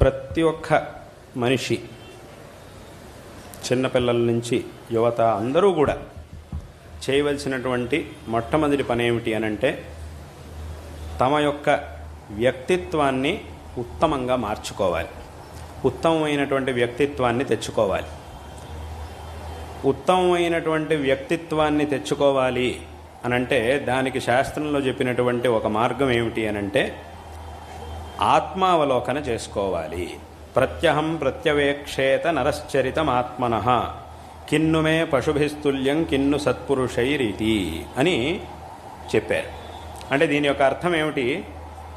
ప్రతి ఒక్క మనిషి చిన్నపిల్లల నుంచి యువత అందరూ కూడా చేయవలసినటువంటి మొట్టమొదటి పని ఏమిటి అనంటే తమ యొక్క వ్యక్తిత్వాన్ని ఉత్తమంగా మార్చుకోవాలి. ఉత్తమమైనటువంటి వ్యక్తిత్వాన్ని తెచ్చుకోవాలి. ఉత్తమమైనటువంటి వ్యక్తిత్వాన్ని తెచ్చుకోవాలి అనంటే దానికి శాస్త్రంలో చెప్పినటువంటి ఒక మార్గం ఏమిటి అనంటే ఆత్మావలోకన చేసుకోవాలి. ప్రత్యహం ప్రత్యవేక్షేత నరశ్చరితం ఆత్మనః కిన్నుమే పశుభిస్తుల్యం కిన్ను సత్పురుషైరీతి అని చెప్పారు. అంటే దీని యొక్క అర్థం ఏమిటి?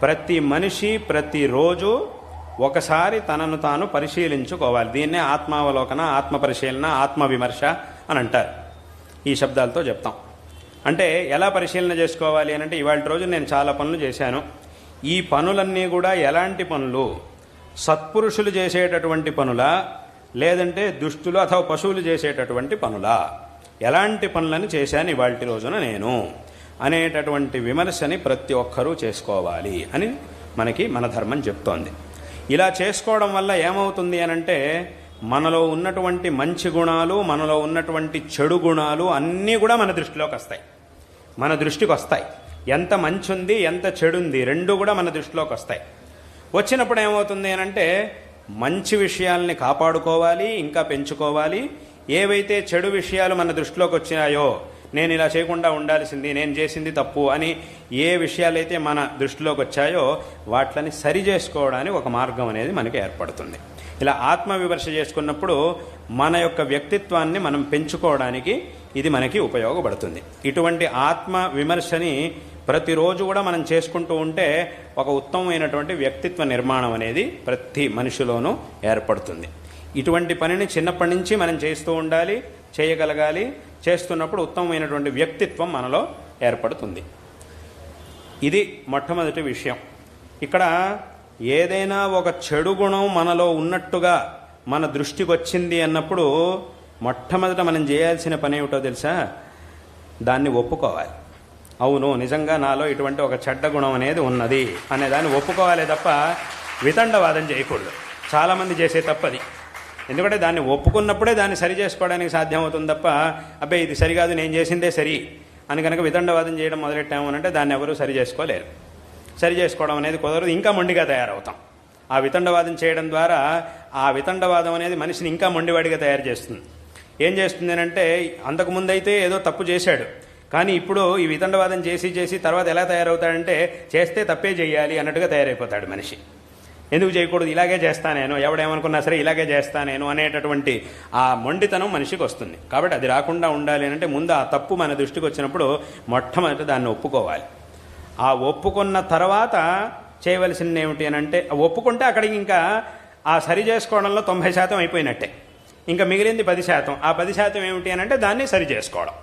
ప్రతి మనిషి ప్రతిరోజు ఒకసారి తనను తాను పరిశీలించుకోవాలి. దీన్నే ఆత్మావలోకన, ఆత్మ పరిశీలన, ఆత్మవిమర్శ అని అంటారు. ఈ శబ్దాలతో చెప్తాం. అంటే ఎలా పరిశీలన చేసుకోవాలి అని అంటే ఇవాళ రోజు నేను చాలా పనులు చేశాను. ఈ పనులన్నీ కూడా ఎలాంటి పనులు? సత్పురుషులు చేసేటటువంటి పనులా, లేదంటే దుష్టులు అథవా పశువులు చేసేటటువంటి పనులా? ఎలాంటి పనులను చేశాను ఇవాళ రోజున నేను అనేటటువంటి విమర్శని ప్రతి ఒక్కరూ చేసుకోవాలి అని మనకి మన ధర్మం చెప్తోంది. ఇలా చేసుకోవడం వల్ల ఏమవుతుంది అనంటే మనలో ఉన్నటువంటి మంచి గుణాలు, మనలో ఉన్నటువంటి చెడు గుణాలు అన్నీ కూడా మన దృష్టిలోకి వస్తాయి, మన దృష్టికి వస్తాయి. ఎంత మంచి ఉంది, ఎంత చెడు ఉంది, రెండు కూడా మన దృష్టిలోకి వస్తాయి. వచ్చినప్పుడు ఏమవుతుంది అనంటే మంచి విషయాల్ని కాపాడుకోవాలి, ఇంకా పెంచుకోవాలి. ఏవైతే చెడు విషయాలు మన దృష్టిలోకి వచ్చినాయో, నేను ఇలా చేయకుండా ఉండాల్సింది, నేను చేసింది తప్పు అని ఏ విషయాలైతే మన దృష్టిలోకి వచ్చాయో వాటిని సరి చేసుకోవడానికి ఒక మార్గం అనేది మనకి ఏర్పడుతుంది. ఇలా ఆత్మవిమర్శ చేసుకున్నప్పుడు మన యొక్క వ్యక్తిత్వాన్ని మనం పెంచుకోవడానికి ఇది మనకి ఉపయోగపడుతుంది. ఇటువంటి ఆత్మ విమర్శని ప్రతిరోజు కూడా మనం చేసుకుంటూ ఉంటే ఒక ఉత్తమమైనటువంటి వ్యక్తిత్వ నిర్మాణం అనేది ప్రతి మనిషిలోనూ ఏర్పడుతుంది. ఇటువంటి పనిని చిన్నప్పటి నుంచి మనం చేస్తూ ఉండాలి, చేయగలగాలి. చేస్తున్నప్పుడు ఉత్తమమైనటువంటి వ్యక్తిత్వం మనలో ఏర్పడుతుంది. ఇది మొట్టమొదటి విషయం. ఇక్కడ ఏదైనా ఒక చెడు గుణం మనలో ఉన్నట్టుగా మన దృష్టికి వచ్చింది అన్నప్పుడు మొట్టమొదట మనం చేయాల్సిన పని ఏమిటో తెలుసా? దాన్ని ఒప్పుకోవాలి. అవును, నిజంగా నాలో ఇటువంటి ఒక చెడ్డ గుణం అనేది ఉన్నది అనేదాన్ని ఒప్పుకోవాలి తప్ప వితండవాదం చేయకూడదు. చాలామంది చేసే తప్పది. ఎందుకంటే దాన్ని ఒప్పుకున్నప్పుడే దాన్ని సరి చేసుకోవడానికి సాధ్యమవుతుంది తప్ప అబ్బాయి ఇది సరికాదు, నేను చేసిందే సరి అని కనుక వితండవాదం చేయడం మొదలెట్టామనంటే దాన్ని ఎవరూ సరి చేసుకోలేరు. సరి చేసుకోవడం అనేది కుదరదు, ఇంకా మొండిగా తయారవుతాం. ఆ వితండవాదం చేయడం ద్వారా ఆ వితండవాదం అనేది మనిషిని ఇంకా మొండివాడిగా తయారు చేస్తుంది. ఏం చేస్తుంది అంటే అంతకుముందైతే ఏదో తప్పు చేశాడు, కానీ ఇప్పుడు ఈ వితండవాదం చేసి తర్వాత ఎలా తయారవుతాడంటే చేస్తే తప్పే చేయాలి అన్నట్టుగా తయారైపోతాడు మనిషి. ఎందుకు చేయకూడదు, ఇలాగే చేస్తా నేను, ఎవడేమనుకున్నా సరే ఇలాగే చేస్తా నేను అనేటటువంటి ఆ మొండితనం మనిషికి వస్తుంది. కాబట్టి అది రాకుండా ఉండాలి అంటే ముందు ఆ తప్పు మన దృష్టికి వచ్చినప్పుడు మొట్టమొదటి దాన్ని ఒప్పుకోవాలి. ఆ ఒప్పుకున్న తర్వాత చేయవలసింది ఏమిటి అని అంటే ఒప్పుకుంటే అక్కడికి ఇంకా ఆ సరి చేసుకోవడంలో 90% అయిపోయినట్టే. ఇంకా మిగిలింది 10%. ఆ 10% ఏమిటి అని అంటే దాన్ని సరి చేసుకోవడం.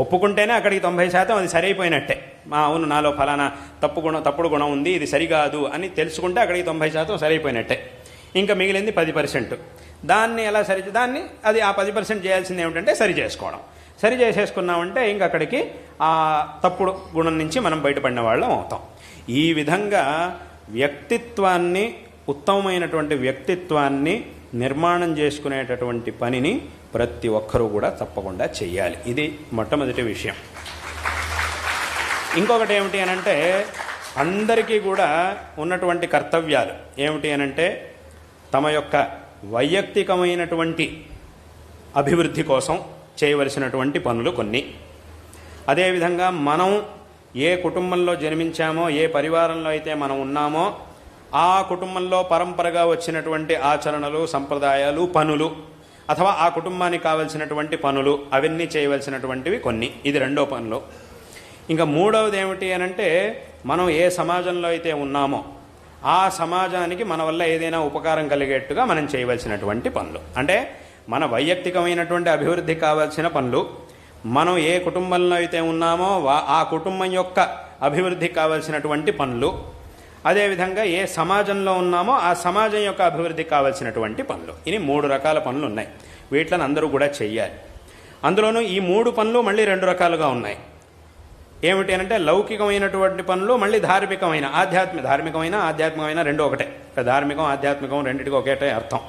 ఒప్పుకుంటేనే అక్కడికి 90% అది సరైపోయినట్టే. అవును, నాలో ఫలానా తప్పుడు గుణం ఉంది, ఇది సరికాదు అని తెలుసుకుంటే అక్కడికి 90% సరైపోయినట్టే. ఇంకా మిగిలింది 10%. దాన్ని ఎలా దాన్ని అది ఆ 10% చేయాల్సింది ఏమిటంటే సరి చేసుకోవడం. సరి చేసేసుకున్నామంటే ఇంక అక్కడికి ఆ తప్పుడు గుణం నుంచి మనం బయటపడిన వాళ్ళం అవుతాం. ఈ విధంగా వ్యక్తిత్వాన్ని, ఉత్తమమైనటువంటి వ్యక్తిత్వాన్ని నిర్మాణం చేసుకునేటటువంటి పనిని ప్రతి ఒక్కరూ కూడా తప్పకుండా చెయ్యాలి. ఇది మొట్టమొదటి విషయం. ఇంకొకటి ఏమిటి అనంటే అందరికీ కూడా ఉన్నటువంటి కర్తవ్యాలు ఏమిటి అనంటే తమ యొక్క వైయక్తికమైనటువంటి అభివృద్ధి కోసం చేయవలసినటువంటి పనులు కొన్ని. అదేవిధంగా మనం ఏ కుటుంబంలో జన్మించామో, ఏ పరివారంలో అయితే మనం ఉన్నామో ఆ కుటుంబంలో పరంపరగా వచ్చినటువంటి ఆచరణలు, సంప్రదాయాలు, పనులు అథవా ఆ కుటుంబానికి కావలసినటువంటి పనులు అవన్నీ చేయవలసినటువంటివి కొన్ని. ఇది రెండో పనులు. ఇంకా మూడవది ఏమిటి అనంటే మనం ఏ సమాజంలో అయితే ఉన్నామో ఆ సమాజానికి మన వల్ల ఏదైనా ఉపకారం కలిగేట్టుగా మనం చేయవలసినటువంటి పనులు. అంటే మన వైయక్తికమైనటువంటి అభివృద్ధికి కావాల్సిన పనులు, మనం ఏ కుటుంబంలో అయితే ఉన్నామో ఆ కుటుంబం యొక్క అభివృద్ధికి కావాల్సినటువంటి పనులు, అదేవిధంగా ఏ సమాజంలో ఉన్నామో ఆ సమాజం యొక్క అభివృద్ధికి కావాల్సినటువంటి పనులు. ఇవి 3 రకాల పనులు ఉన్నాయి. వీటిని అందరూ కూడా చెయ్యాలి. అందులోనూ ఈ 3 పనులు మళ్ళీ 2 రకాలుగా ఉన్నాయి. ఏమిటి అంటే లౌకికమైనటువంటి పనులు, మళ్ళీ ధార్మికమైన ఆధ్యాత్మికమైన రెండు ఒకటే. ధార్మికం ఆధ్యాత్మికం రెండింటికి ఒకటే అర్థం.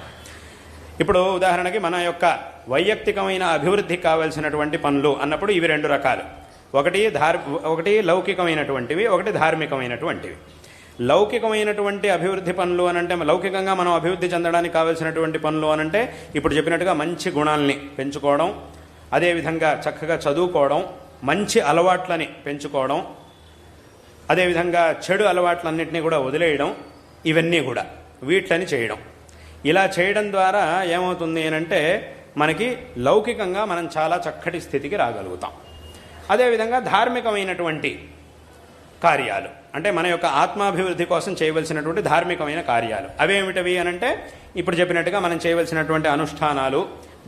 ఇప్పుడు ఉదాహరణకి మన యొక్క వైయక్తికమైన అభివృద్ధికి కావలసినటువంటి పనులు అన్నప్పుడు ఇవి రెండు రకాలు. ఒకటి లౌకికమైనటువంటివి, ఒకటి ధార్మికమైనటువంటివి. లౌకికమైనటువంటి అభివృద్ధి పనులు అనంటే, లౌకికంగా మనం అభివృద్ధి చెందడానికి కావలసినటువంటి పనులు అనంటే ఇప్పుడు చెప్పినట్టుగా మంచి గుణాలని పెంచుకోవడం, అదేవిధంగా చక్కగా చదువుకోవడం, మంచి అలవాట్లని పెంచుకోవడం, అదేవిధంగా చెడు అలవాట్లన్నింటినీ కూడా వదిలేయడం, ఇవన్నీ కూడా వీటిని చేయడం. ఇలా చేయడం ద్వారా ఏమవుతుంది అంటే మనకి లౌకికంగా మనం చాలా చక్కటి స్థితికి రాగలుగుతాం. అదేవిధంగా ధార్మికమైనటువంటి కార్యాలు అంటే మన యొక్క ఆత్మాభివృద్ధి కోసం చేయవలసినటువంటి ధార్మికమైన కార్యాలు అవేమిటవి అనంటే ఇప్పుడు చెప్పినట్టుగా మనం చేయవలసినటువంటి అనుష్ఠానాలు,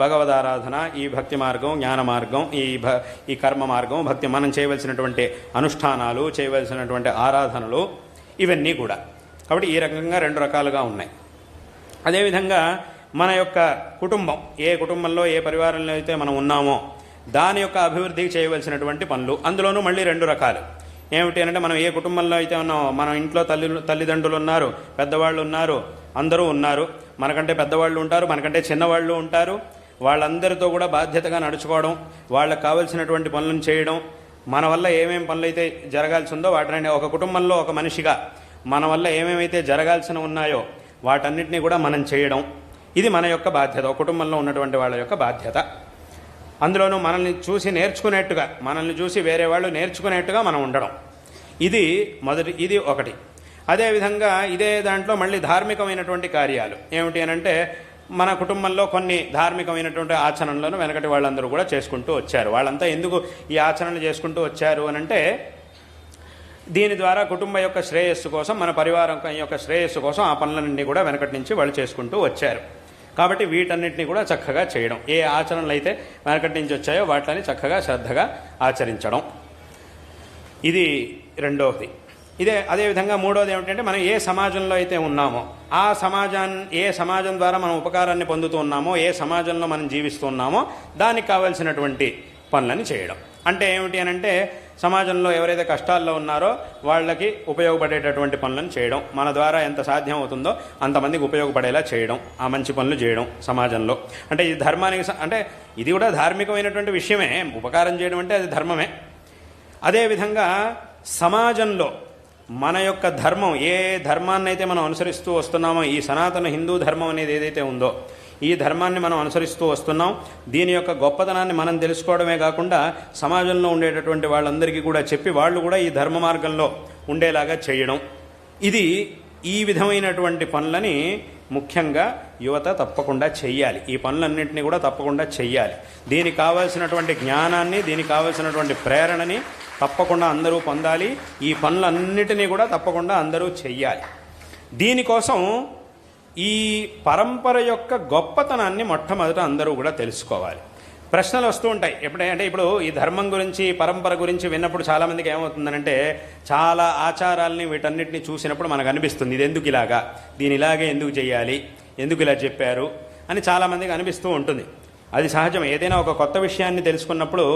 భగవదారాధన, ఈ భక్తి మార్గం, జ్ఞాన మార్గం, ఈ కర్మ మార్గం, భక్తి, మనం చేయవలసినటువంటి అనుష్ఠానాలు, చేయవలసినటువంటి ఆరాధనలు, ఇవన్నీ కూడా. కాబట్టి ఈ రకంగా రెండు రకాలుగా ఉన్నాయి. అదేవిధంగా మన యొక్క కుటుంబం, ఏ కుటుంబంలో ఏ పరివారంలో అయితే మనం ఉన్నామో దాని యొక్క అభివృద్ధికి చేయవలసినటువంటి పనులు, అందులోనూ మళ్ళీ రెండు రకాలు. ఏమిటి అంటే మనం ఏ కుటుంబంలో అయితే ఉన్నామో, మన ఇంట్లో తల్లిదండ్రులు ఉన్నారు, పెద్దవాళ్ళు ఉన్నారు, అందరూ ఉన్నారు, మనకంటే పెద్దవాళ్ళు ఉంటారు, మనకంటే చిన్నవాళ్ళు ఉంటారు. వాళ్ళందరితో కూడా బాధ్యతగా నడుచుకోవడం, వాళ్ళకు కావలసినటువంటి పనులను చేయడం, మన వల్ల ఏమేమి పనులు అయితే జరగాల్సి ఉందో వాటిని, ఒక కుటుంబంలో ఒక మనిషిగా మన వల్ల ఏమేమైతే జరగాల్సిన ఉన్నాయో వాటన్నిటినీ కూడా మనం చేయడం, ఇది మన యొక్క బాధ్యత, ఒక కుటుంబంలో ఉన్నటువంటి వాళ్ళ యొక్క బాధ్యత. అందులోనూ మనల్ని చూసి నేర్చుకునేట్టుగా, మనల్ని చూసి వేరే వాళ్ళు నేర్చుకునేట్టుగా మనం ఉండడం, ఇది ఒకటి. అదేవిధంగా ఇదే దాంట్లో మళ్ళీ ధార్మికమైనటువంటి కార్యాలు ఏమిటి అనంటే మన కుటుంబంలో కొన్ని ధార్మికమైనటువంటి ఆచరణలను వెనకటి వాళ్ళందరూ కూడా చేసుకుంటూ వచ్చారు. వాళ్ళంతా ఎందుకు ఈ ఆచరణలు చేసుకుంటూ వచ్చారు అనంటే దీని ద్వారా కుటుంబ యొక్క శ్రేయస్సు కోసం, మన పరివారం యొక్క శ్రేయస్సు కోసం ఆ పనులన్నీ కూడా వెనకటి నుంచి వాళ్ళు చేసుకుంటూ వచ్చారు. కాబట్టి వీటన్నిటిని కూడా చక్కగా చేయడం, ఏ ఆచరణలు అయితే వెనకటి నుంచి వచ్చాయో వాటిని చక్కగా శ్రద్ధగా ఆచరించడం, ఇది రెండవది. అదేవిధంగా మూడవది ఏమిటంటే మనం ఏ సమాజంలో అయితే ఉన్నామో ఆ ఏ సమాజం ద్వారా మనం ఉపకారాన్ని పొందుతూ ఉన్నామో, ఏ సమాజంలో మనం జీవిస్తూ ఉన్నామో దానికి కావలసినటువంటి పనులని చేయడం. అంటే ఏమిటి అనంటే సమాజంలో ఎవరైతే కష్టాల్లో ఉన్నారో వాళ్ళకి ఉపయోగపడేటటువంటి పనులను చేయడం, మన ద్వారా ఎంత సాధ్యం అవుతుందో అంతమందికి ఉపయోగపడేలా చేయడం, ఆ మంచి పనులు చేయడం సమాజంలో. అంటే ఇది ధర్మానికి, అంటే ఇది కూడా ధార్మికమైనటువంటి విషయమే, ఉపకారం చేయడం అంటే అది ధర్మమే. అదేవిధంగా సమాజంలో మన యొక్క ధర్మం, ఏ ధర్మాన్ని అయితే మనం అనుసరిస్తూ వస్తున్నామో, ఈ సనాతన హిందూ ధర్మం అనేది ఏదైతే ఉందో ఈ ధర్మాన్ని మనం అనుసరిస్తూ వస్తున్నాం. దీని యొక్క గొప్పతనాన్ని మనం తెలుసుకోవడమే కాకుండా సమాజంలో ఉండేటటువంటి వాళ్ళందరికీ కూడా చెప్పి వాళ్ళు కూడా ఈ ధర్మ మార్గంలో ఉండేలాగా చేయడం, ఈ విధమైనటువంటి పనులని ముఖ్యంగా యువత తప్పకుండా చెయ్యాలి. ఈ పనులన్నింటినీ కూడా తప్పకుండా చెయ్యాలి. దీనికి కావాల్సినటువంటి జ్ఞానాన్ని, దీనికి కావాల్సినటువంటి ప్రేరణని తప్పకుండా అందరూ పొందాలి. ఈ పనులన్నిటినీ కూడా తప్పకుండా అందరూ చెయ్యాలి. దీనికోసం ఈ పరంపర యొక్క గొప్పతనాన్ని మొట్టమొదట అందరూ కూడా తెలుసుకోవాలి. ప్రశ్నలు వస్తూ ఉంటాయి ఎప్పుడంటే, ఇప్పుడు ఈ ధర్మం గురించి, పరంపర గురించి విన్నప్పుడు చాలామందికి ఏమవుతుందనంటే చాలా ఆచారాలని వీటన్నిటిని చూసినప్పుడు మనకు అనిపిస్తుంది ఇది ఎందుకు ఇలాగా, దీని ఇలాగే ఎందుకు చేయాలి, ఎందుకు ఇలా చెప్పారు అని చాలామందికి అనిపిస్తూ ఉంటుంది. అది సహజం. ఏదైనా ఒక కొత్త విషయాన్ని తెలుసుకున్నప్పుడు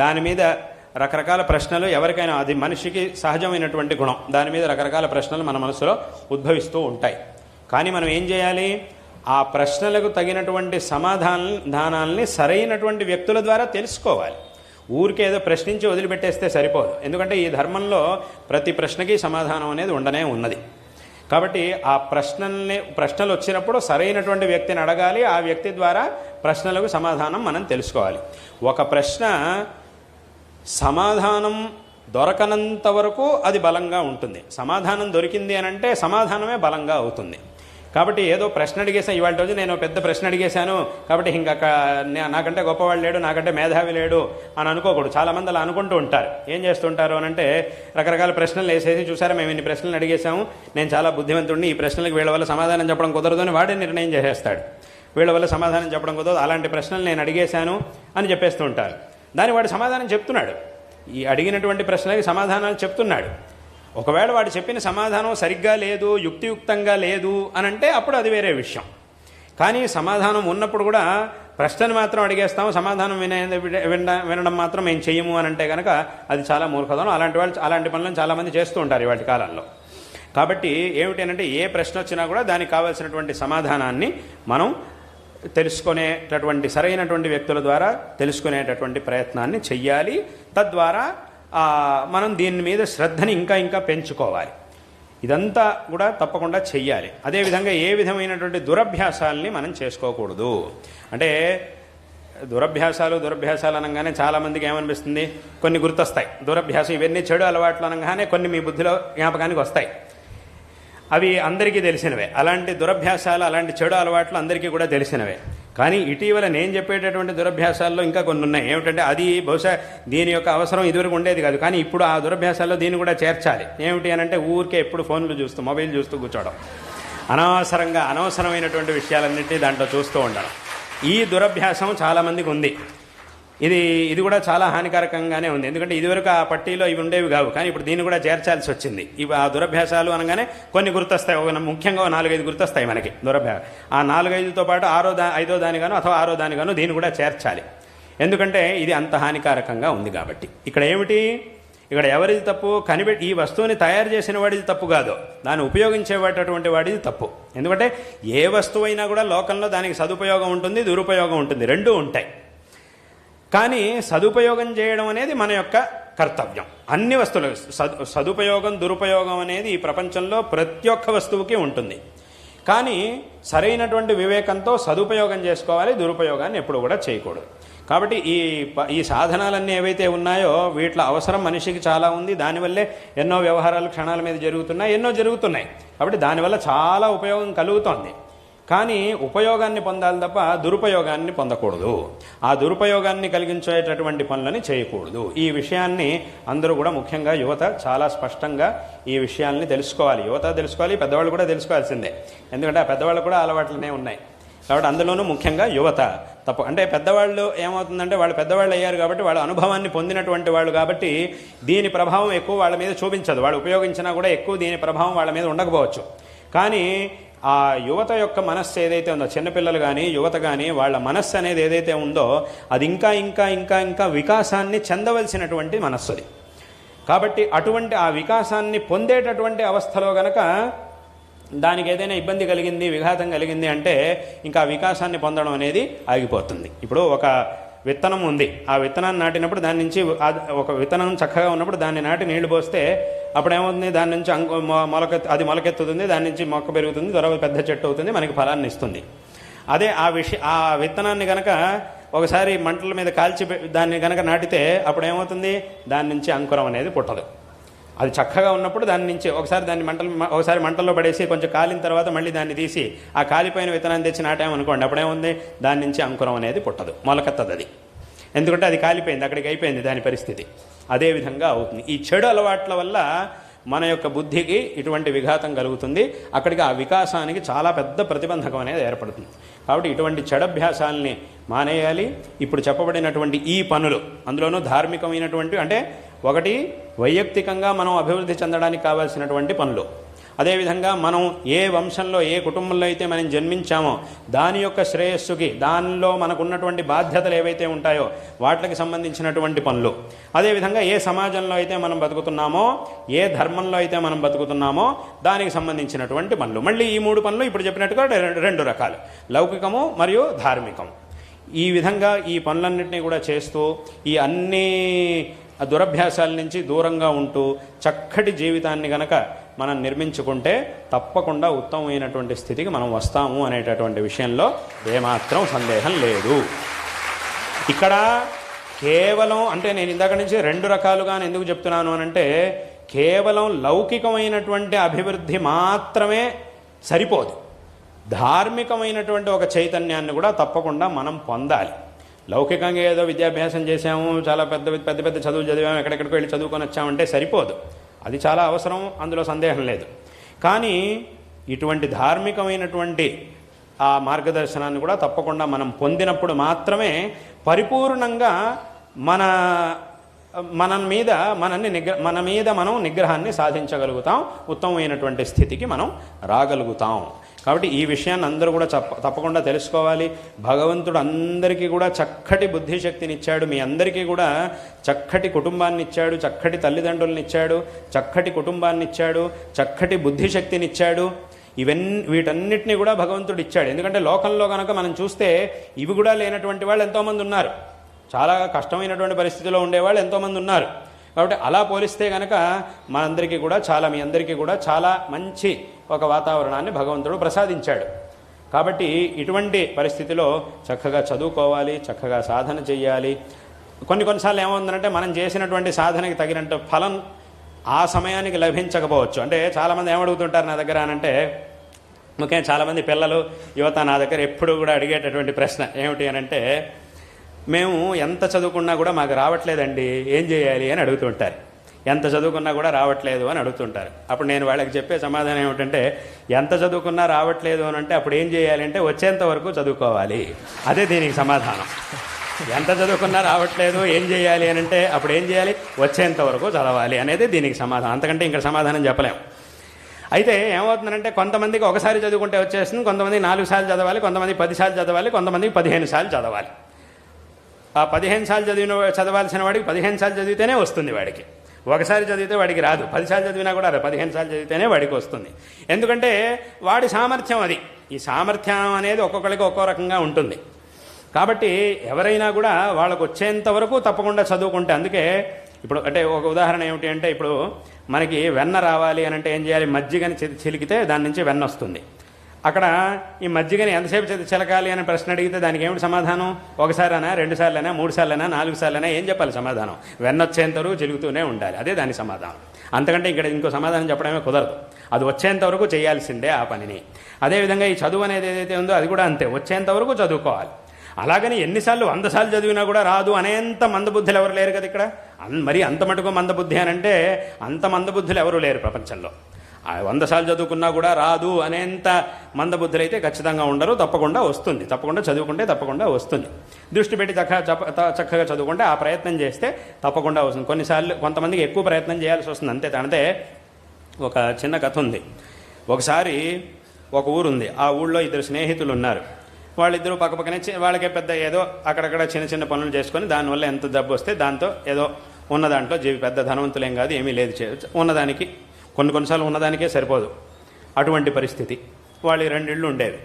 దాని మీద రకరకాల ప్రశ్నలు, ఎవరికైనా అది మనిషికి సహజమైనటువంటి గుణం, దాని మీద రకరకాల ప్రశ్నలు మన మనసులో ఉద్భవిస్తూ ఉంటాయి. కానీ మనం ఏం చేయాలి, ఆ ప్రశ్నలకు తగినటువంటి సమాధానాల్ని సరైనటువంటి వ్యక్తుల ద్వారా తెలుసుకోవాలి. ఊరికే ఏదో ప్రశ్నించి వదిలిపెట్టేస్తే సరిపోదు. ఎందుకంటే ఈ ధర్మంలో ప్రతి ప్రశ్నకి సమాధానం అనేది ఉండనే ఉన్నది. కాబట్టి ఆ ప్రశ్నలు వచ్చినప్పుడు సరైనటువంటి వ్యక్తిని అడగాలి. ఆ వ్యక్తి ద్వారా ప్రశ్నలకు సమాధానం మనం తెలుసుకోవాలి. ఒక ప్రశ్న సమాధానం దొరకనంత వరకు అది బలంగా ఉంటుంది. సమాధానం దొరికింది అనంటే సమాధానమే బలంగా అవుతుంది. కాబట్టి ఏదో ప్రశ్న అడిగేసాను, ఇవాళ రోజు నేను పెద్ద ప్రశ్న అడిగేశాను కాబట్టి ఇంకా నాకంటే గొప్పవాళ్ళు లేడు, నాకంటే మేధావి లేడు అని అనుకోకూడదు. చాలామంది అలా అనుకుంటూ ఉంటారు. ఏం చేస్తుంటారు అనంటే రకరకాల ప్రశ్నలు వేసేసి, చూసారా మేము ఇన్ని ప్రశ్నలు అడిగేశాము, నేను చాలా బుద్ధిమంతుడిని, ఈ ప్రశ్నలకు వీళ్ళ వల్ల సమాధానం చెప్పడం కుదరదు అని వాడే నిర్ణయం చేసేస్తాడు. వీళ్ళ వల్ల సమాధానం చెప్పడం కుదరదు, అలాంటి ప్రశ్నలు నేను అడిగేశాను అని చెప్పేస్తూ ఉంటారు. దాని వాడు సమాధానం చెప్తున్నాడు, ఈ అడిగినటువంటి ప్రశ్నలకి సమాధానాలు చెప్తున్నాడు. ఒకవేళ వాడు చెప్పిన సమాధానం సరిగ్గా లేదు, యుక్తియుక్తంగా లేదు అనంటే అప్పుడు అది వేరే విషయం. కానీ సమాధానం ఉన్నప్పుడు కూడా ప్రశ్నను మాత్రం అడిగేస్తాం, సమాధానం వినడం మాత్రం మేము చెయ్యము అని అంటే కనుక అది చాలా మూర్ఖతనం. అలాంటి పనులను చాలామంది చేస్తూ ఉంటారు ఇవాటి కాలంలో. కాబట్టి ఏమిటంటే ఏ ప్రశ్న వచ్చినా కూడా దానికి కావాల్సినటువంటి సమాధానాన్ని మనం తెలుసుకునేటటువంటి సరైనటువంటి వ్యక్తుల ద్వారా తెలుసుకునేటటువంటి ప్రయత్నాన్ని చెయ్యాలి. తద్వారా మనం దీని మీద శ్రద్ధని ఇంకా ఇంకా పెంచుకోవాలి. ఇదంతా కూడా తప్పకుండా చెయ్యాలి. అదేవిధంగా ఏ విధమైనటువంటి దురభ్యాసాలని మనం చేసుకోకూడదు. అంటే దురభ్యాసాలు అనగానే చాలామందికి ఏమనిపిస్తుంది, కొన్ని గుర్తొస్తాయి. దురభ్యాసం ఇవన్నీ చెడు అలవాట్లు అనగానే కొన్ని మీ బుద్ధిలో జ్ఞాపకానికి వస్తాయి. అవి అందరికీ తెలిసినవే. అలాంటి దురభ్యాసాలు, అలాంటి చెడు అలవాట్లు అందరికీ కూడా తెలిసినవే. కానీ ఇటీవల నేను చెప్పేటటువంటి దురభ్యాసాల్లో ఇంకా కొన్ని ఉన్నాయి. ఏమిటంటే అది బహుశా దీని యొక్క అవసరం ఇదివరకు ఉండేది కాదు, కానీ ఇప్పుడు ఆ దురభ్యాసాల్లో దీన్ని కూడా చేర్చాలి. ఏమిటి అని అంటే ఊరికే ఎప్పుడు ఫోన్లు చూస్తూ, మొబైల్ చూస్తూ కూర్చోవడం, అనవసరమైనటువంటి విషయాలన్నింటినీ దాంట్లో చూస్తూ ఉండడం. ఈ దురభ్యాసం చాలామందికి ఉంది. ఇది కూడా చాలా హానికారకంగానే ఉంది. ఎందుకంటే ఇదివరకు ఆ పట్టీలో ఇవి ఉండేవి కావు, కానీ ఇప్పుడు దీన్ని కూడా చేర్చాల్సి వచ్చింది. ఇవి ఆ దురభ్యాసాలు అనగానే కొన్ని గుర్తొస్తాయి. ముఖ్యంగా 4-5 గుర్తొస్తాయి మనకి దురభ్యాసం. ఆ 4-5తో పాటు 5వ దానిగాను అథవా 6వ దానిగాను దీన్ని కూడా చేర్చాలి. ఎందుకంటే ఇది అంత హానికారకంగా ఉంది కాబట్టి. ఇక్కడ ఏమిటి, ఇక్కడ ఎవరిది తప్పు? ఈ వస్తువుని తయారు చేసిన వాడిది తప్పు కాదు, దాన్ని ఉపయోగించేటటువంటి వాడిది తప్పు. ఎందుకంటే ఏ వస్తువు అయినా కూడా లోకంలో దానికి సదుపయోగం ఉంటుంది, దురుపయోగం ఉంటుంది, రెండూ ఉంటాయి. కానీ సదుపయోగం చేయడం అనేది మన యొక్క కర్తవ్యం. అన్ని వస్తువులు సదుపయోగం దురుపయోగం అనేది ఈ ప్రపంచంలో ప్రతి ఒక్క వస్తువుకి ఉంటుంది. కానీ సరైనటువంటి వివేకంతో సదుపయోగం చేసుకోవాలి, దురుపయోగాన్ని ఎప్పుడు కూడా చేయకూడదు. కాబట్టి ఈ సాధనాలన్నీ ఏవైతే ఉన్నాయో వీటిలో అవసరం మనిషికి చాలా ఉంది. దానివల్లే ఎన్నో వ్యవహారాలు క్షణాల మీద జరుగుతున్నాయి, ఎన్నో జరుగుతున్నాయి. కాబట్టి దానివల్ల చాలా ఉపయోగం కలుగుతోంది. కానీ ఉపయోగాన్ని పొందాలి తప్ప దురుపయోగాన్ని పొందకూడదు. ఆ దురుపయోగాన్ని కలిగించేటటువంటి పనులని చేయకూడదు. ఈ విషయాన్ని అందరూ కూడా, ముఖ్యంగా యువత చాలా స్పష్టంగా ఈ విషయాల్ని తెలుసుకోవాలి. యువత తెలుసుకోవాలి, పెద్దవాళ్ళు కూడా తెలుసుకోవాల్సిందే. ఎందుకంటే ఆ పెద్దవాళ్ళు కూడా అలవాట్లనే ఉన్నాయి. కాబట్టి అందులోనూ ముఖ్యంగా యువత అంటే పెద్దవాళ్ళు ఏమవుతుందంటే వాళ్ళు పెద్దవాళ్ళు అయ్యారు కాబట్టి వాళ్ళ అనుభవాన్ని పొందినటువంటి వాళ్ళు కాబట్టి దీని ప్రభావం ఎక్కువ వాళ్ళ మీద చూపించదు. వాళ్ళు ఉపయోగించినా కూడా ఎక్కువ దీని ప్రభావం వాళ్ళ మీద ఉండకపోవచ్చు. కానీ ఆ యువత యొక్క మనస్సు ఏదైతే ఉందో, చిన్నపిల్లలు కానీ యువత కానీ వాళ్ళ మనస్సు అనేది ఏదైతే ఉందో అది ఇంకా ఇంకా ఇంకా ఇంకా వికాసాన్ని చెందవలసినటువంటి మనస్సు అది. కాబట్టి అటువంటి ఆ వికాసాన్ని పొందేటటువంటి అవస్థలో గనక దానికి ఏదైనా ఇబ్బంది కలిగింది, విఘాతం కలిగింది అంటే ఇంకా వికాసాన్ని పొందడం అనేది ఆగిపోతుంది. ఇప్పుడు ఒక విత్తనం ఉంది, ఆ విత్తనాన్ని నాటినప్పుడు దాని నుంచి ఒక విత్తనం చక్కగా ఉన్నప్పుడు దాన్ని నాటి నీళ్లు పోస్తే అప్పుడు ఏమవుతుంది, దాని నుంచి అది మొలకెత్తుతుంది, దాని నుంచి మొక్క పెరుగుతుంది, తర్వాత పెద్ద చెట్టు అవుతుంది, మనకి ఫలాన్ని ఇస్తుంది. అదే ఆ విత్తనాన్ని కనుక ఒకసారి మంటల మీద కాల్చి దాన్ని కనుక నాటితే అప్పుడు ఏమవుతుంది, దాని నుంచి అంకురం అనేది పుట్టదు. అది చక్కగా ఉన్నప్పుడు దాని నుంచి ఒకసారి మంటల్లో పడేసి కొంచెం కాలిన తర్వాత మళ్ళీ దాన్ని తీసి ఆ కాలిపోయిన విత్తనాన్ని తెచ్చి నాటామనుకోండి, అప్పుడేముంది, దాని నుంచి అంకురం అనేది పుట్టదు, మొలకెత్తదు అది. ఎందుకంటే అది కాలిపోయింది, అక్కడికి అయిపోయింది దాని పరిస్థితి. అదేవిధంగా అవుతుంది. ఈ చెడు అలవాట్ల వల్ల మన యొక్క బుద్ధికి ఇటువంటి విఘాతం కలుగుతుంది. అక్కడికి ఆ వికాసానికి చాలా పెద్ద ప్రతిబంధకం అనేది ఏర్పడుతుంది. కాబట్టి ఇటువంటి చెడభ్యాసాలని మానేయాలి. ఇప్పుడు చెప్పబడినటువంటి ఈ పనులు, అందులోనూ ధార్మికమైనటువంటి, అంటే ఒకటి వైయక్తికంగా మనం అభివృద్ధి చెందడానికి కావాల్సినటువంటి పనులు, అదేవిధంగా మనం ఏ వంశంలో ఏ కుటుంబంలో అయితే మనం జన్మించామో దాని యొక్క శ్రేయస్సుకి, దానిలో మనకున్నటువంటి బాధ్యతలు ఏవైతే ఉంటాయో వాటికి సంబంధించినటువంటి పనులు, అదేవిధంగా ఏ సమాజంలో అయితే మనం బతుకుతున్నామో, ఏ ధర్మంలో అయితే మనం బతుకుతున్నామో దానికి సంబంధించినటువంటి పనులు. మళ్ళీ ఈ 3 పనులు ఇప్పుడు చెప్పినట్టుగా 2 రకాలు, లౌకికము మరియు ధార్మికం. ఈ విధంగా ఈ పనులన్నింటినీ కూడా చేస్తూ ఈ అన్ని దురభ్యాసాల నుంచి దూరంగా ఉంటూ చక్కటి జీవితాన్ని గనక మనం నిర్మించుకుంటే తప్పకుండా ఉత్తమమైనటువంటి స్థితికి మనం వస్తాము అనేటటువంటి విషయంలో ఏమాత్రం సందేహం లేదు. ఇక్కడ కేవలం, అంటే నేను ఇందాక నుంచి 2 రకాలుగా ఎందుకు చెప్తున్నాను అనంటే, కేవలం లౌకికమైనటువంటి అభివృద్ధి మాత్రమే సరిపోదు, ధార్మికమైనటువంటి ఒక చైతన్యాన్ని కూడా తప్పకుండా మనం పొందాలి. లౌకికంగా ఏదో విద్యాభ్యాసం చేసాము, చాలా పెద్ద పెద్ద చదువులు చదివాము, ఎక్కడెక్కడికి వెళ్ళి చదువుకొని వచ్చామంటే సరిపోదు. అది చాలా అవసరం, అందులో సందేహం లేదు. కానీ ఇటువంటి ధార్మికమైనటువంటి ఆ మార్గదర్శనాన్ని కూడా తప్పకుండా మనం పొందినప్పుడు మాత్రమే పరిపూర్ణంగా మన మీద మనం నిగ్రహాన్ని సాధించగలుగుతాం, ఉత్తమమైనటువంటి స్థితికి మనం రాగలుగుతాం. కాబట్టి ఈ విషయాన్ని అందరూ కూడా తప్పకుండా తెలుసుకోవాలి. భగవంతుడు అందరికీ కూడా చక్కటి బుద్ధిశక్తిని ఇచ్చాడు. మీ అందరికీ కూడా చక్కటి కుటుంబాన్ని ఇచ్చాడు, చక్కటి తల్లిదండ్రులను ఇచ్చాడు, చక్కటి కుటుంబాన్ని ఇచ్చాడు, చక్కటి బుద్ధిశక్తిని ఇచ్చాడు. వీటన్నిటినీ కూడా భగవంతుడు ఇచ్చాడు. ఎందుకంటే లోకంలో కనుక మనం చూస్తే ఇవి కూడా లేనటువంటి వాళ్ళు ఎంతోమంది ఉన్నారు. చాలా కష్టమైనటువంటి పరిస్థితిలో ఉండేవాళ్ళు ఎంతోమంది ఉన్నారు. కాబట్టి అలా పోలిస్తే కనుక మనందరికీ కూడా మీ అందరికీ కూడా చాలా మంచి ఒక వాతావరణాన్ని భగవంతుడు ప్రసాదించాడు. కాబట్టి ఇటువంటి పరిస్థితిలో చక్కగా చదువుకోవాలి, చక్కగా సాధన చెయ్యాలి. కొన్నిసార్లు ఏమవుతుందంటే మనం చేసినటువంటి సాధనకి తగినంత ఫలం ఆ సమయానికి లభించకపోవచ్చు. అంటే చాలామంది ఏమడుగుతుంటారు నా దగ్గర అనంటే, ముఖ్యంగా చాలామంది పిల్లలు యువత నా దగ్గర ఎప్పుడు కూడా అడిగేటటువంటి ప్రశ్న ఏమిటి అనంటే, మేము ఎంత చదువుకున్నా కూడా మాకు రావట్లేదండి, ఏం చేయాలి అని అడుగుతుంటారు. ఎంత చదువుకున్నా కూడా రావట్లేదు అని అడుగుతుంటారు. అప్పుడు నేను వాళ్ళకి చెప్పే సమాధానం ఏమిటంటే, ఎంత చదువుకున్నా రావట్లేదు అని అంటే అప్పుడు ఏం చేయాలి అంటే వచ్చేంత వరకు చదువుకోవాలి. అదే దీనికి సమాధానం. ఎంత చదువుకున్నా రావట్లేదు ఏం చేయాలి అని అంటే అప్పుడు ఏం చేయాలి, వచ్చేంత వరకు చదవాలి అనేది దీనికి సమాధానం. అంతకంటే ఇంకా సమాధానం చెప్పలేము. అయితే ఏమవుతుందంటే కొంతమందికి ఒకసారి చదువుకుంటే వచ్చేస్తుంది, కొంతమంది 4 సార్లు చదవాలి, కొంతమంది 10 సార్లు చదవాలి, కొంతమందికి 15 సార్లు చదవాలి. ఆ 15 సార్లు చదవాల్సిన వాడికి 15 సార్లు చదివితేనే వస్తుంది వాడికి. ఒకసారి చదివితే వాడికి రాదు. 10 సార్లు చదివినా కూడా 15 సార్లు చదివితేనే వాడికి వస్తుంది. ఎందుకంటే వాడి సామర్థ్యం అది. ఈ సామర్థ్యం అనేది ఒక్కొక్కరికి ఒక్కో రకంగా ఉంటుంది. కాబట్టి ఎవరైనా కూడా వాళ్ళకు వచ్చేంత వరకు తప్పకుండా చదువుకుంటే, అందుకే ఇప్పుడు అంటే ఒక ఉదాహరణ ఏమిటి అంటే, ఇప్పుడు మనకి వెన్న రావాలి అని అంటే ఏం చేయాలి, మజ్జిగని చిలికితే దాని నుంచి వెన్న వస్తుంది. అక్కడ ఈ మజ్జిగని ఎంతసేపు చిలకాలి అని ప్రశ్న అడిగితే దానికి ఏమిటి సమాధానం? ఒకసారైనా, 2 సార్లైనా, 3 సార్లైనా, 4 సార్లైనా ఏం చెప్పాలి సమాధానం? వెన్న వచ్చేంతవరకు చిలుగుతూనే ఉండాలి. అదే దాని సమాధానం. అంతకంటే ఇక్కడ ఇంకో సమాధానం చెప్పడమే కుదరదు. అది వచ్చేంతవరకు చేయాల్సిందే ఆ పనిని. అదేవిధంగా ఈ చదువు అనేది ఏదైతే ఉందో అది కూడా అంతే, వచ్చేంతవరకు చదువుకోవాలి. అలాగని ఎన్నిసార్లు 100 సార్లు చదివినా కూడా రాదు అనేంత మందబుద్ధులు ఎవరు లేరు కదా ఇక్కడ. మరి అంత మటుకు మందబుద్ధి అని అంటే అంత మందబుద్ధులు ఎవరు లేరు ప్రపంచంలో. 100 సార్లు చదువుకున్నా కూడా రాదు అనేంత మందబుద్ధులు అయితే ఖచ్చితంగా ఉండరు. తప్పకుండా వస్తుంది. తప్పకుండా చదువుకుంటే తప్పకుండా వస్తుంది. దృష్టి పెట్టి చక్కగా చదువుకుంటే, ఆ ప్రయత్నం చేస్తే తప్పకుండా వస్తుంది. కొన్నిసార్లు కొంతమందికి ఎక్కువ ప్రయత్నం చేయాల్సి వస్తుంది. అంతే ఒక చిన్న కథ ఉంది. ఒకసారి ఒక ఊరుంది. ఆ ఊళ్ళో 2 స్నేహితులు ఉన్నారు. వాళ్ళిద్దరూ పక్కపక్కనే వాళ్ళకే పెద్ద ఏదో అక్కడక్కడ చిన్న పనులు చేసుకొని దానివల్ల ఎంత డబ్బు వస్తే దాంతో ఏదో ఉన్న దాంట్లో పెద్ద ధనవంతులేం కాదు, ఏమీ లేదు, ఉన్నదానికి కొన్నిసార్లు ఉన్నదానికే సరిపోదు. అటువంటి పరిస్థితి. వాళ్ళు 2 ఇళ్ళు ఉండేవి.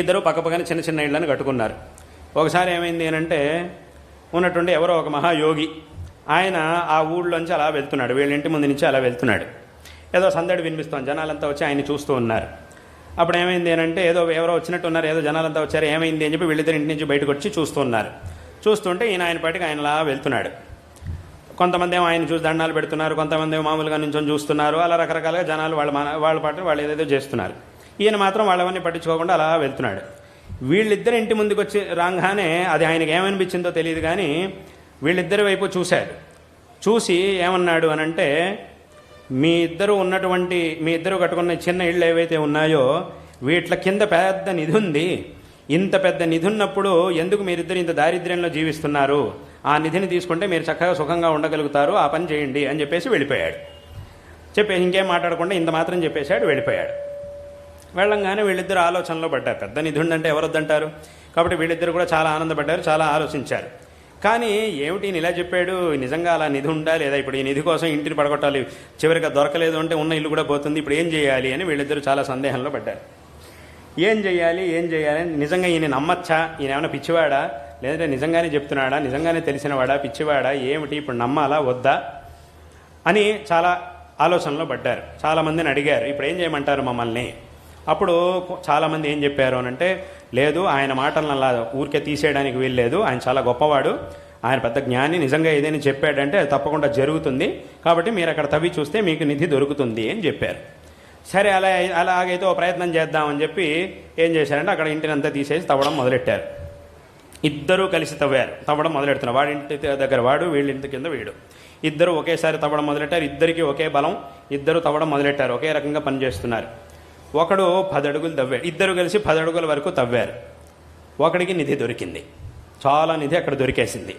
ఇద్దరు పక్కపక్కనే చిన్న ఇళ్ళని కట్టుకున్నారు. ఒకసారి ఏమైంది అంటే, ఉన్నట్టుండి ఎవరో ఒక మహాయోగి ఆయన ఆ ఊళ్ళోంచి అలా వెళ్తున్నాడు, వీళ్ళ ఇంటి ముందు నుంచి అలా వెళ్తున్నాడు. ఏదో సందడి వినిపిస్తోంది, జనాలంతా వచ్చి ఆయన చూస్తూ ఉన్నారు. అప్పుడు ఏమైంది అంటే, ఎవరో వచ్చినట్టు ఉన్నారు, ఏదో జనాలంతా వచ్చారు, ఏమైంది అని చెప్పి వీళ్ళిద్దరు ఇంటి నుంచి బయటకు వచ్చి చూస్తున్నారు. చూస్తుంటే ఆయన పాటికి ఆయనలా వెళ్తున్నాడు. కొంతమంది ఏమో ఆయన చూసి దండాలు పెడుతున్నారు, కొంతమంది మామూలుగా నుంచొని చూస్తున్నారు. అలా రకరకాలుగా జనాలు వాళ్ళ పాటు వాళ్ళు ఏదేదో చేస్తున్నారు. ఈయన మాత్రం వాళ్ళవన్నీ పట్టించుకోకుండా అలా వెళ్తున్నాడు. వీళ్ళిద్దరు ఇంటి ముందుకు వచ్చి రాగానే అది ఆయనకి ఏమనిపించిందో తెలియదు కానీ వీళ్ళిద్దరి వైపు చూశాడు. చూసి ఏమన్నాడు అనంటే, మీ ఇద్దరు కట్టుకున్న చిన్న ఇళ్ళు ఏవైతే ఉన్నాయో వీట్ల కింద పెద్ద నిధి ఉంది. ఇంత పెద్ద నిధి ఉన్నప్పుడు ఎందుకు మీరిద్దరు ఇంత దారిద్ర్యంలో జీవిస్తున్నారు? ఆ నిధిని తీసుకుంటే మీరు చక్కగా సుఖంగా ఉండగలుగుతారు, ఆ పని చేయండి అని చెప్పేసి వెళ్ళిపోయాడు. చెప్పేసి ఇంకేం మాట్లాడకుండా ఇంత మాత్రం చెప్పేశాడు, వెళ్ళిపోయాడు. వెళ్ళంగానే వీళ్ళిద్దరు ఆలోచనలో పడ్డారు. పెద్ద నిధి ఉందంటే ఎవరొద్దంటారు? కాబట్టి వీళ్ళిద్దరు కూడా చాలా ఆనందపడ్డారు, చాలా ఆలోచించారు. కానీ ఏమిటి ఇలా చెప్పాడు, నిజంగా అలా నిధి ఉందా లేదా? ఇప్పుడు ఈ నిధి కోసం ఇంటిని పడగొట్టాలి, చివరిగా దొరకలేదు అంటే ఉన్న ఇల్లు కూడా పోతుంది, ఇప్పుడు ఏం చేయాలి అని వీళ్ళిద్దరూ చాలా సందేహంలో పడ్డారు. ఏం చేయాలి నిజంగా ఈయన నమ్మచ్చా? ఈయన ఏమైనా పిచ్చివాడా, లేదంటే నిజంగానే చెప్తున్నాడా, నిజంగానే తెలిసినవాడా, పిచ్చివాడా, ఏమిటి ఇప్పుడు నమ్మాలా వద్దా అని చాలా ఆలోచనలో పడ్డారు. చాలామందిని అడిగారు, ఇప్పుడు ఏం చేయమంటారు మమ్మల్ని? అప్పుడు చాలామంది ఏం చెప్పారు అనంటే, లేదు ఆయన మాటలను అలా ఊరికే తీసేయడానికి వీల్లేదు, ఆయన చాలా గొప్పవాడు, ఆయన పెద్ద జ్ఞాని, నిజంగా ఏదైనా చెప్పాడంటే తప్పకుండా జరుగుతుంది, కాబట్టి మీరు అక్కడ తవ్వి చూస్తే మీకు నిధి దొరుకుతుంది అని చెప్పారు. సరే అలాగైతే ఓ ప్రయత్నం చేద్దామని చెప్పి ఏం చేశారంటే అక్కడ ఇంటినంతా తీసేసి తవ్వడం మొదలెట్టారు. ఇద్దరూ కలిసి తవ్వడం మొదలెడుతున్నారు. వాడి ఇంటి దగ్గర వాడు, వీళ్ళ ఇంటి కింద వీడు. ఇద్దరు ఒకేసారి తవ్వడం మొదలెట్టారు. ఇద్దరికి ఒకే బలం, ఇద్దరు తవ్వడం మొదలెట్టారు, ఒకే రకంగా పనిచేస్తున్నారు. ఒకడు 10 అడుగులు తవ్వాడు, ఇద్దరు కలిసి 10 అడుగుల వరకు తవ్వారు. ఒకడికి నిధి దొరికింది, చాలా నిధి అక్కడ దొరికేసింది.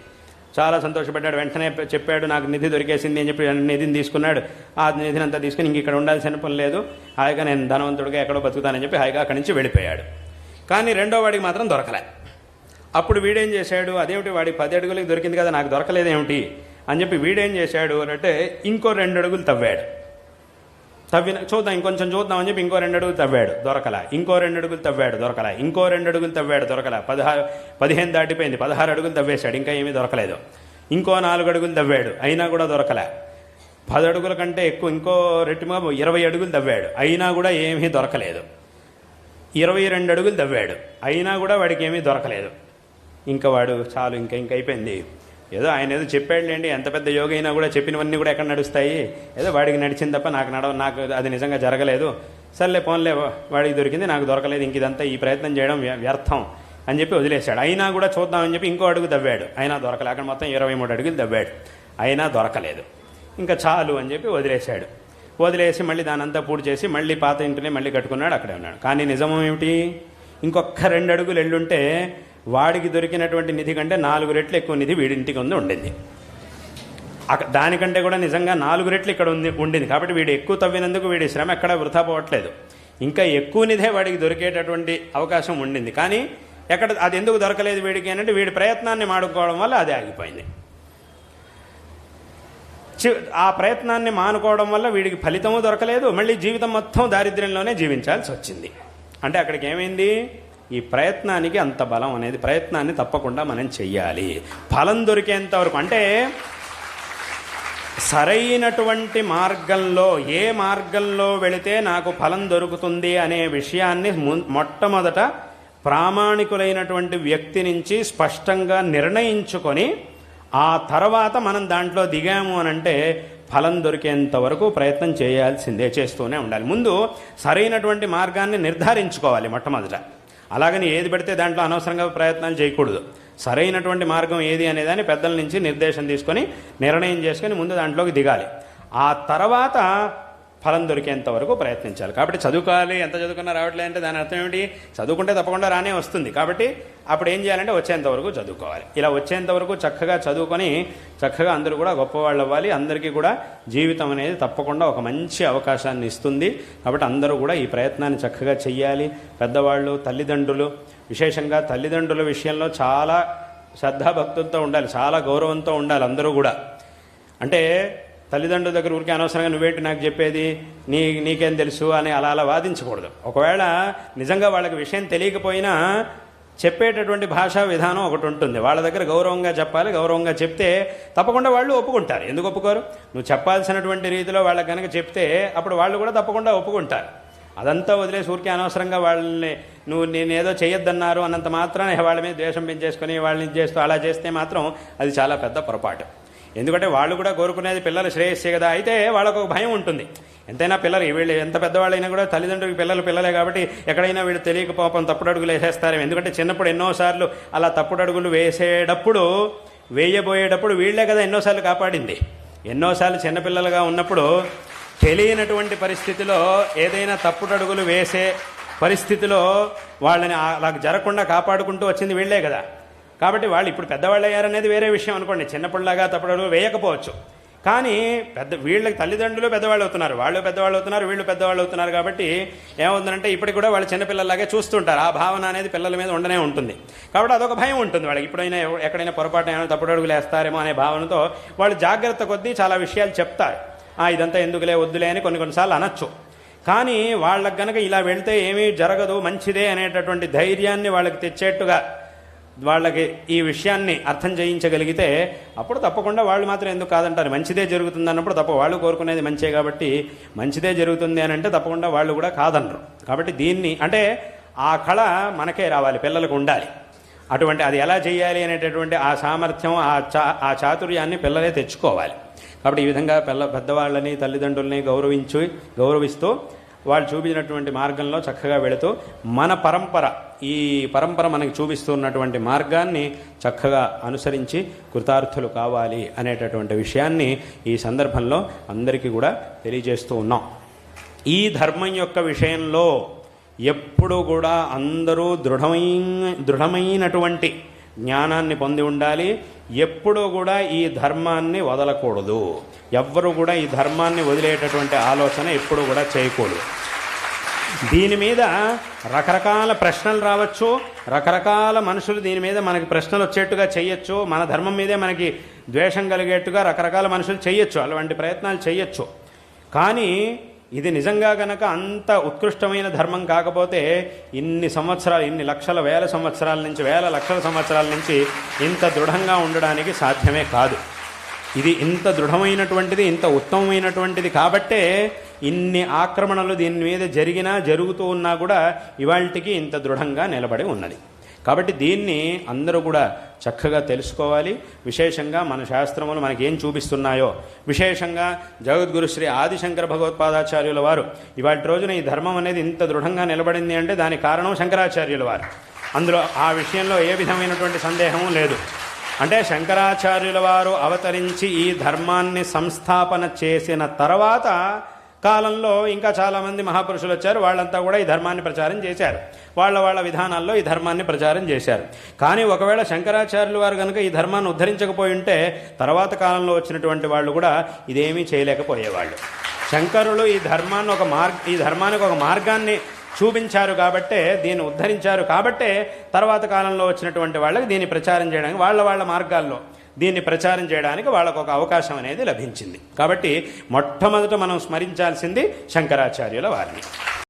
చాలా సంతోషపడ్డాడు. వెంటనే చెప్పాడు, నాకు నిధి దొరికేసింది అని చెప్పి నిధిని తీసుకున్నాడు. ఆ నిధిని అంతా తీసుకుని ఇంక ఇక్కడ ఉండాల్సిన పని లేదు, హాయిగా నేను ధనవంతుడిగా ఎక్కడో బతుకుతానని చెప్పి హాయిగా అక్కడి నుంచి వెళ్ళిపోయాడు. కానీ రెండో వాడికి మాత్రం దొరకలే. అప్పుడు వీడేం చేశాడు, అదేమిటి వాడి 10 అడుగులకి దొరికింది కదా, నాకు దొరకలేదేమిటి అని చెప్పి వీడేం చేశాడు అంటే ఇంకో 2 అడుగులు తవ్వాడు. చూద్దాం ఇంకొంచెం చూద్దాం అని చెప్పి ఇంకో 2 అడుగులు తవ్వాడు, దొరకలా. ఇంకో 2 అడుగులు తవ్వాడు, దొరకలా. ఇంకో 2 అడుగులు తవ్వాడు, దొరకలా. 15 దాటిపోయింది, 16 అడుగులు తవ్వేశాడు, ఇంకా ఏమీ దొరకలేదు. ఇంకో 4 అడుగులు తవ్వాడు, అయినా కూడా దొరకలే. 10 అడుగుల కంటే ఎక్కువ ఇంకో రెట్టిమా 20 అడుగులు తవ్వాడు, అయినా కూడా ఏమీ దొరకలేదు. 22 అడుగులు తవ్వాడు, అయినా కూడా వాడికి ఏమీ దొరకలేదు. ఇంకా వాడు చాలు ఇంకా అయిపోయింది, ఏదో ఆయన ఏదో చెప్పాడులేండి, ఎంత పెద్ద యోగి అయినా కూడా చెప్పినవన్నీ కూడా ఎక్కడ నడుస్తాయి, ఏదో వాడికి నడిచింది తప్ప నాకు అది నిజంగా జరగలేదు, సర్లే పోన్లే వాడికి దొరికింది నాకు దొరకలేదు, ఇంక ఇదంతా ఈ ప్రయత్నం చేయడం వ్యర్థం అని చెప్పి వదిలేశాడు. అయినా కూడా చూద్దామని చెప్పి ఇంకో అడుగు తవ్వాడు, అయినా దొరకలే. అక్కడ మొత్తం 23 అడుగులు తవ్వాడు, అయినా దొరకలేదు. ఇంకా చాలు అని చెప్పి వదిలేశాడు. వదిలేసి మళ్ళీ దానంతా పూర్తి చేసి మళ్ళీ పాత ఇంటిని మళ్ళీ కట్టుకున్నాడు, అక్కడే ఉన్నాడు. కానీ నిజం ఏమిటి, ఇంకొక 2 అడుగులు ఎల్లుంటే వాడికి దొరికినటువంటి నిధి కంటే 4 రెట్లు ఎక్కువ నిధి వీడింటికి ఉండింది. దానికంటే కూడా నిజంగా 4 రెట్లు ఇక్కడ ఉండింది. కాబట్టి వీడు ఎక్కువ తవ్వినందుకు వీడి శ్రమ ఎక్కడ వృధా పోవట్లేదు, ఇంకా ఎక్కువ నిధే వాడికి దొరికేటటువంటి అవకాశం ఉండింది. కానీ అది ఎందుకు దొరకలేదు వీడికి అంటే వీడి ప్రయత్నాన్ని మానుకోవడం వల్ల అది ఆగిపోయింది. ఆ ప్రయత్నాన్ని మానుకోవడం వల్ల వీడికి ఫలితము దొరకలేదు, మళ్ళీ జీవితం మొత్తం దారిద్ర్యంలోనే జీవించాల్సి వచ్చింది. అంటే అక్కడికి ఏమైంది, ఈ ప్రయత్నానికి అంత బలం అనేది, ప్రయత్నాన్ని తప్పకుండా మనం చెయ్యాలి ఫలం దొరికేంత వరకు. అంటే సరైనటువంటి మార్గంలో, ఏ మార్గంలో వెళితే నాకు ఫలం దొరుకుతుంది అనే విషయాన్ని మొట్టమొదట ప్రామాణికులైనటువంటి వ్యక్తి నుంచి స్పష్టంగా నిర్ణయించుకొని ఆ తర్వాత మనం దాంట్లో దిగాము అనంటే ఫలం దొరికేంత వరకు ప్రయత్నం చేయాల్సిందే, చేస్తూనే ఉండాలి. ముందు సరైనటువంటి మార్గాన్ని నిర్ధారించుకోవాలి మొట్టమొదట. అలాగని ఏది పెడితే దాంట్లో అనవసరంగా ప్రయత్నాలు చేయకూడదు. సరైనటువంటి మార్గం ఏది అనేదాన్ని పెద్దల నుంచి నిర్దేశం తీసుకొని నిర్ణయం చేసుకొని ముందు దాంట్లోకి దిగాలి. ఆ తర్వాత ఫలం దొరికేంత వరకు ప్రయత్నించాలి. కాబట్టి చదువుకోవాలి, ఎంత చదువుకున్నా రావట్లేదు అంటే దాని అర్థం ఏమిటి, చదువుకుంటే తప్పకుండా రానే వస్తుంది. కాబట్టి అప్పుడు ఏం చేయాలంటే వచ్చేంత వరకు చదువుకోవాలి. ఇలా వచ్చేంత వరకు చక్కగా చదువుకొని చక్కగా అందరూ కూడా గొప్పవాళ్ళు అవ్వాలి. అందరికీ కూడా జీవితం అనేది తప్పకుండా ఒక మంచి అవకాశాన్ని ఇస్తుంది. కాబట్టి అందరూ కూడా ఈ ప్రయత్నాన్ని చక్కగా చెయ్యాలి. పెద్దవాళ్ళు, తల్లిదండ్రులు, విశేషంగా తల్లిదండ్రుల విషయంలో చాలా శ్రద్ధాభక్తులతో ఉండాలి, చాలా గౌరవంతో ఉండాలి అందరూ కూడా. అంటే తల్లిదండ్రుల దగ్గర ఊరికే అనవసరంగా నువ్వేంటి నాకు చెప్పేది, నీకేం తెలుసు అని అలా వాదించకూడదు. ఒకవేళ నిజంగా వాళ్ళకి విషయం తెలియకపోయినా చెప్పేటటువంటి భాషా విధానం ఒకటి ఉంటుంది. వాళ్ళ దగ్గర గౌరవంగా చెప్పాలి. గౌరవంగా చెప్తే తప్పకుండా వాళ్ళు ఒప్పుకుంటారు. ఎందుకు ఒప్పుకోరు? నువ్వు చెప్పాల్సినటువంటి రీతిలో వాళ్ళకి కనుక చెప్తే అప్పుడు వాళ్ళు కూడా తప్పకుండా ఒప్పుకుంటారు. అదంతా వదిలేసి ఊరికే అనవసరంగా వాళ్ళని నేనేదో చేయొద్దన్నారు అన్నంత మాత్రాన వాళ్ళ మీద ద్వేషం పెంచేసుకొని వాళ్ళని చేస్తూ అలా చేస్తే మాత్రం అది చాలా పెద్ద పొరపాటు. ఎందుకంటే వాళ్ళు కూడా కోరుకునేది పిల్లల శ్రేయస్సే కదా. అయితే వాళ్ళకు ఒక భయం ఉంటుంది. ఎంతైనా పిల్లలు, వీళ్ళు ఎంత పెద్దవాళ్ళైనా కూడా తల్లిదండ్రులకి పిల్లలే కాబట్టి ఎక్కడైనా వీళ్ళు తెలియక పాపం తప్పుడు అడుగులు వేసేస్తారేమో. ఎందుకంటే చిన్నప్పుడు ఎన్నోసార్లు అలా తప్పుడు అడుగులు వేయబోయేటప్పుడు వీళ్లే కదా ఎన్నోసార్లు కాపాడింది. ఎన్నోసార్లు చిన్నపిల్లలుగా ఉన్నప్పుడు తెలియనటువంటి పరిస్థితిలో ఏదైనా తప్పుడు అడుగులు వేసే పరిస్థితిలో వాళ్ళని అలా జరగకుండా కాపాడుకుంటూ వచ్చింది వీళ్లే కదా. కాబట్టి వాళ్ళు ఇప్పుడు పెద్దవాళ్ళు అయ్యారనేది వేరే విషయం అనుకోండి. చిన్నప్పుడులాగా తప్పుడు అడుగులు వేయకపోవచ్చు, కానీ వీళ్ళకి తల్లిదండ్రులు పెద్దవాళ్ళు అవుతున్నారు, వాళ్ళు పెద్దవాళ్ళు అవుతున్నారు, వీళ్ళు పెద్దవాళ్ళు అవుతున్నారు. కాబట్టి ఏమవుతుందంటే ఇప్పటికి కూడా వాళ్ళు చిన్నపిల్లలాగే చూస్తుంటారు. ఆ భావన అనేది పిల్లల మీద ఉండనే ఉంటుంది. కాబట్టి అదొక భయం ఉంటుంది వాళ్ళకి. ఇప్పుడైనా ఎక్కడైనా పొరపాటు ఏమైనా తప్పుడు అడుగులు వేస్తారేమో అనే భావనతో వాళ్ళు జాగ్రత్త కొద్దీ చాలా విషయాలు చెప్తారు. ఇదంతా ఎందుకులే వద్దులే అని కొన్నిసార్లు అనొచ్చు. కానీ వాళ్ళకి గనక ఇలా వెళ్తే ఏమీ జరగదు, మంచిదే అనేటటువంటి ధైర్యాన్ని వాళ్ళకి తెచ్చేట్టుగా వాళ్ళకి ఈ విషయాన్ని అర్థం చేయించగలిగితే అప్పుడు తప్పకుండా వాళ్ళు మాత్రం ఎందుకు కాదంటారు. మంచిదే జరుగుతుంది అన్నప్పుడు వాళ్ళు కోరుకునేది మంచే కాబట్టి మంచిదే జరుగుతుంది అని అంటే తప్పకుండా వాళ్ళు కూడా కాదనరు. కాబట్టి దీన్ని అంటే ఆ కళ మనకే రావాలి, పిల్లలకు ఉండాలి. అటువంటి అది ఎలా చేయాలి అనేటటువంటి ఆ సామర్థ్యం, ఆ చాతుర్యాన్ని పిల్లలే తెచ్చుకోవాలి. కాబట్టి ఈ విధంగా పెద్దవాళ్ళని, తల్లిదండ్రులని గౌరవిస్తూ వాళ్ళు చూపించినటువంటి మార్గంలో చక్కగా వెళుతూ మన ఈ పరంపర మనకి చూపిస్తున్నటువంటి మార్గాన్ని చక్కగా అనుసరించి కృతార్థులు కావాలి అనేటటువంటి విషయాన్ని ఈ సందర్భంలో అందరికీ కూడా తెలియజేస్తూ ఉన్నాం. ఈ ధర్మం యొక్క విషయంలో ఎప్పుడూ కూడా అందరూ దృఢమైనటువంటి జ్ఞానాన్ని పొంది ఉండాలి. ఎప్పుడూ కూడా ఈ ధర్మాన్ని వదలకూడదు. ఎవ్వరూ కూడా ఈ ధర్మాన్ని వదిలేటటువంటి ఆలోచన ఎప్పుడూ కూడా చేయకూడదు. దీని మీద రకరకాల ప్రశ్నలు రావచ్చు, రకరకాల మనుషులు దీని మీద మనకి ప్రశ్నలు వచ్చేట్టుగా చేయొచ్చు, మన ధర్మం మీదే మనకి ద్వేషం కలిగేట్టుగా రకరకాల మనుషులు చేయొచ్చు, అలాంటి ప్రయత్నాలు చేయొచ్చు. కానీ ఇది నిజంగా గనక అంత ఉత్కృష్టమైన ధర్మం కాకపోతే ఇన్ని సంవత్సరాలు, ఇన్ని లక్షల వేల సంవత్సరాల నుంచి, వేల లక్షల సంవత్సరాల నుంచి ఇంత దృఢంగా ఉండడానికి సాధ్యమే కాదు. ఇది ఇంత దృఢమైనటువంటిది, ఇంత ఉత్తమమైనటువంటిది కాబట్టే ఇన్ని ఆక్రమణలు దీని మీద జరిగినా, జరుగుతూ ఉన్నా కూడా ఇవాళకి ఇంత దృఢంగా నిలబడి ఉన్నది. కాబట్టి దీన్ని అందరూ కూడా చక్కగా తెలుసుకోవాలి. విశేషంగా మన శాస్త్రములు మనకేం చూపిస్తున్నాయో, విశేషంగా జగద్గురు శ్రీ ఆదిశంకర భగవత్పాదాచార్యుల వారు ఇవాళ రోజున ఈ ధర్మం అనేది ఇంత దృఢంగా నిలబడింది అంటే దానికి కారణం శంకరాచార్యుల వారు. అందులో ఆ విషయంలో ఏ విధమైనటువంటి సందేహము లేదు. అంటే శంకరాచార్యుల వారు అవతరించి ఈ ధర్మాన్ని సంస్థాపన చేసిన తర్వాత కాలంలో ఇంకా చాలామంది మహాపురుషులు వచ్చారు. వాళ్ళంతా కూడా ఈ ధర్మాన్ని ప్రచారం చేశారు, వాళ్ళ విధానాల్లో ఈ ధర్మాన్ని ప్రచారం చేశారు. కానీ ఒకవేళ శంకరాచార్యుల వారు కనుక ఈ ధర్మాన్ని ఉద్ధరించకపోయి ఉంటే తర్వాత కాలంలో వచ్చినటువంటి వాళ్ళు కూడా ఇదేమీ చేయలేకపోయేవాళ్ళు. శంకరులు ఈ ధర్మానికి ఒక మార్గాన్ని చూపించారు కాబట్టే, దీన్ని ఉద్ధరించారు కాబట్టే తర్వాత కాలంలో వచ్చినటువంటి వాళ్ళకి దీన్ని ప్రచారం చేయడానికి, వాళ్ళ మార్గాల్లో దీన్ని ప్రచారం చేయడానికి వాళ్ళకు ఒక అవకాశం అనేది లభించింది. కాబట్టి మొట్టమొదట మనం స్మరించాల్సింది శంకరాచార్యుల వారిని.